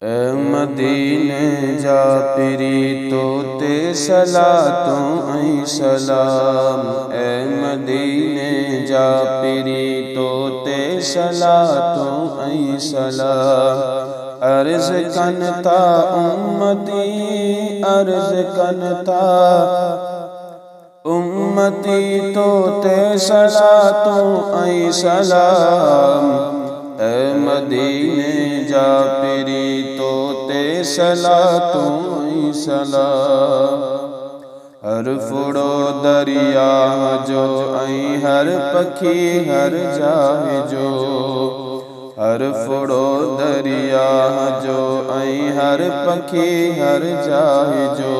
मदीने जा पिरी तोते सलातों ऐ सलाम। मदीने जा पिरी तोते सलातों ऐ सलाम। अर्ज कनता उम्मती अर्ज कनता उम्मती तोते सलातों ऐ सलाम। मदीने जा पिरी तोते सलातों ऐ सलाम। हर फुड़ो दरिया जो ऐ हर पखी हर जाए जो। हर फुड़ो दरिया जो ऐ हर पखी हर जाए जो।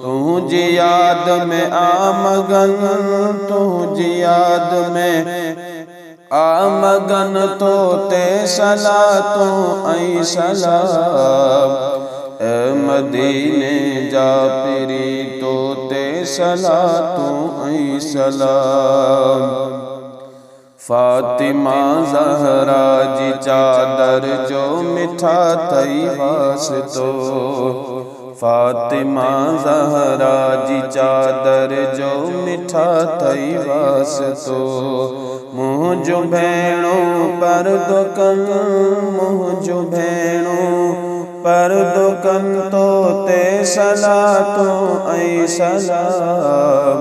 तुझ याद में आमगन तुझ याद में आमगन तोते सलातों ऐ सलाम। मदीने जा पिरी तोते सलातों ऐ सलाम। फातिमा ज़हरा जी चादर जो मिठा थई वास्तो। फातिमा ज़हरा जी चादर जो मिठा थई वास्तो। मुझो भेणो पर दुकन मुझो भेणो पर दुकन तोते सलातों ऐ सलाम।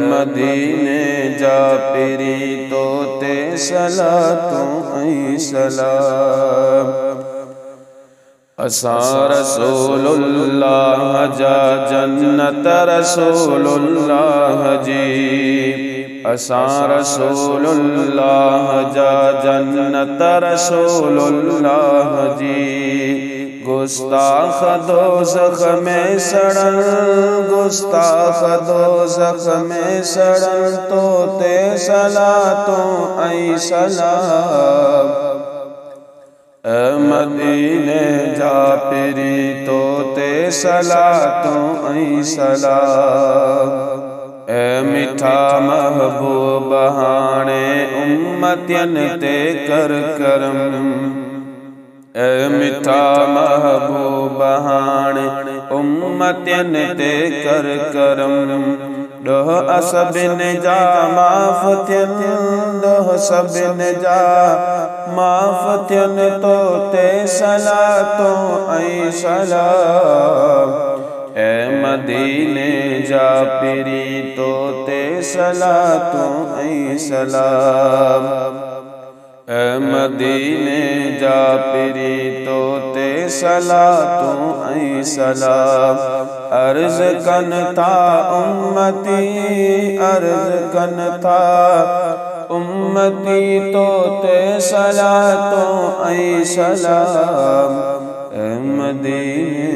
मदीने जा पिरी तोते सलातों ऐ सलाम। असां रसूलुल्लाह जा जन्नत रसूलुल्लाह जी। असां रसूलुल्लाह जा जन्नत रसूलुल्लाह जी। गुस्ताख दोज़ख में सड़न गुस्ताख दोज़ख में सड़न तोते सलातों ऐ सलाम। मदीने जा पिरी तोते सलातों ऐ सलाम। मिठा महबूब हाणे उम्मतियन ते कर करम। मिठा महबूब हाणे उम्मतियन ते कर करम। डोह असबिन जा माफ़ थियन डोह सबिन जा माफ़ थियन तोते सलातों ऐ सलाम। मदीने जा पिरी तोते सलातों ऐ सलाम। मदीने जा पिरी तोते सलातों ऐ सलाम। अर्ज कनता उम्मती अर्ज कनता उम्मती तोते सलातों ऐ सलाम। मदीने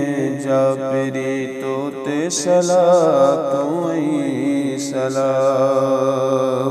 जा पिरी तोते सलातों ऐ सलाम।